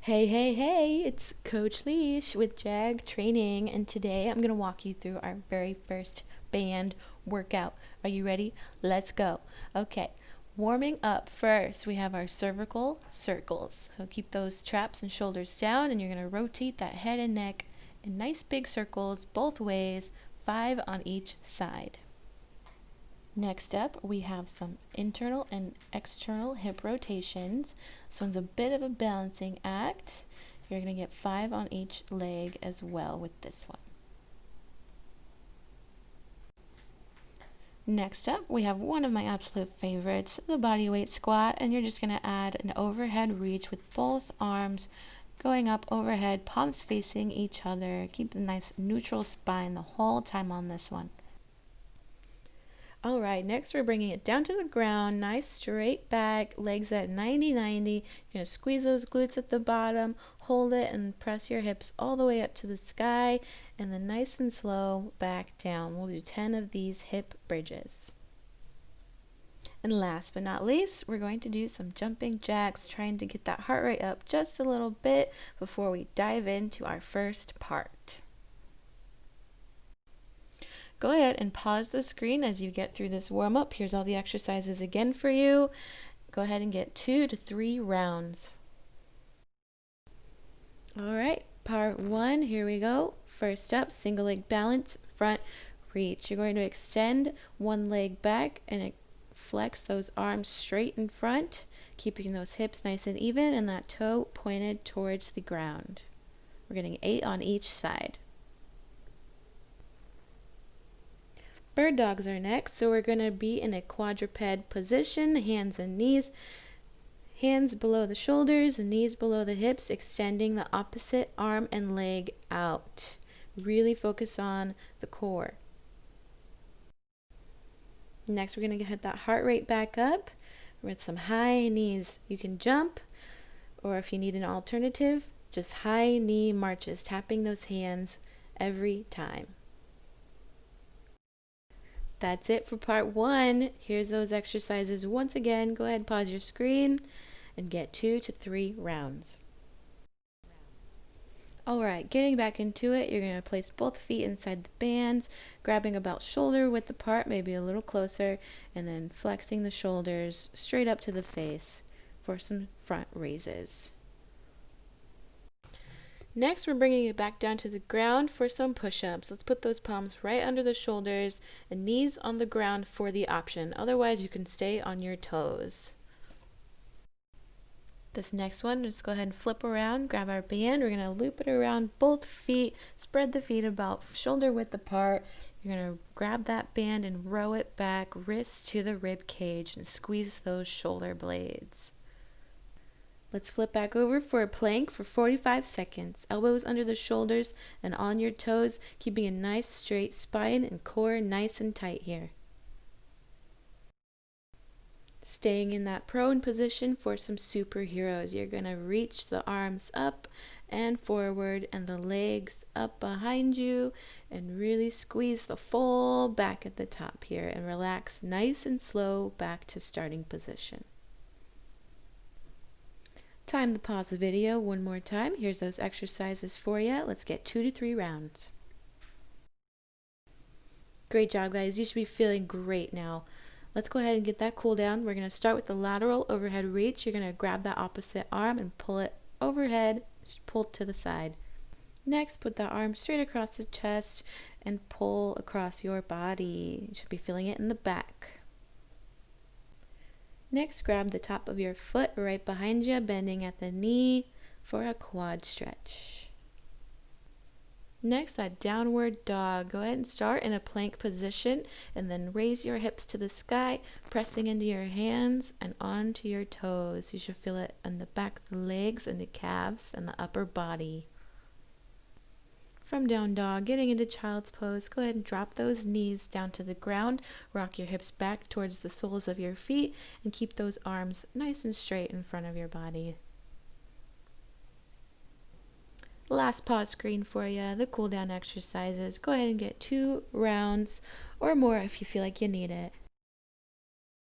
Hey, hey, hey, it's Coach Leash with JAG Training, and today I'm going to walk you through our very first band workout. Are you ready? Let's go. Okay, warming up first, we have our cervical circles. So keep those traps and shoulders down, and you're going to rotate that head and neck in nice big circles both ways, 5 on each side. Next up, we have some internal and external hip rotations. This one's a bit of a balancing act. You're going to get 5 on each leg as well with this one. Next up, we have one of my absolute favorites, the bodyweight squat, and you're just going to add an overhead reach with both arms going up overhead, palms facing each other. Keep a nice neutral spine the whole time on this one. All right, next we're bringing it down to the ground, nice straight back, legs at 90-90. You're going to squeeze those glutes at the bottom, hold it and press your hips all the way up to the sky, and then nice and slow back down. We'll do 10 of these hip bridges. And last but not least, we're going to do some jumping jacks, trying to get that heart rate up just a little bit before we dive into our first part. Go ahead and pause the screen as you get through this warm-up. Here's all the exercises again for you. Go ahead and get 2 to 3 rounds. All right, part 1, here we go. First up, single leg balance, front reach. You're going to extend one leg back and flex those arms straight in front, keeping those hips nice and even and that toe pointed towards the ground. We're getting 8 on each side. Bird dogs are next, so we're going to be in a quadruped position, hands and knees, hands below the shoulders and knees below the hips, extending the opposite arm and leg out. Really focus on the core. Next, we're going to hit that heart rate back up with some high knees. You can jump, or if you need an alternative, just high knee marches, tapping those hands every time. That's it for part 1. Here's those exercises once again. Go ahead, pause your screen and get 2 to 3 rounds. All right, getting back into it, you're going to place both feet inside the bands, grabbing about shoulder width apart, maybe a little closer, and then flexing the shoulders straight up to the face for some front raises. Next, we're bringing it back down to the ground for some push-ups. Let's put those palms right under the shoulders and knees on the ground for the option. Otherwise, you can stay on your toes. This next one, just go ahead and flip around, grab our band. We're going to loop it around both feet, spread the feet about shoulder width apart. You're going to grab that band and row it back, wrists to the rib cage, and squeeze those shoulder blades. Let's flip back over for a plank for 45 seconds. Elbows under the shoulders and on your toes, keeping a nice straight spine and core nice and tight here. Staying in that prone position for some superheroes. You're going to reach the arms up and forward and the legs up behind you and really squeeze the full back at the top here and relax nice and slow back to starting position. Time to pause the video one more time. Here's those exercises for you. Let's get 2 to 3 rounds. Great job, guys. You should be feeling great now. Let's go ahead and get that cool down. We're going to start with the lateral overhead reach. You're going to grab that opposite arm and pull it overhead, pull to the side. Next, put that arm straight across the chest and pull across your body. You should be feeling it in the back. Next, grab the top of your foot right behind you, bending at the knee for a quad stretch. Next, that downward dog. Go ahead and start in a plank position and then raise your hips to the sky, pressing into your hands and onto your toes. You should feel it on the back of the legs and the calves and the upper body. From down dog, getting into child's pose, go ahead and drop those knees down to the ground, rock your hips back towards the soles of your feet, and keep those arms nice and straight in front of your body. Last pause screen for you, the cool down exercises. Go ahead and get 2 rounds or more if you feel like you need it.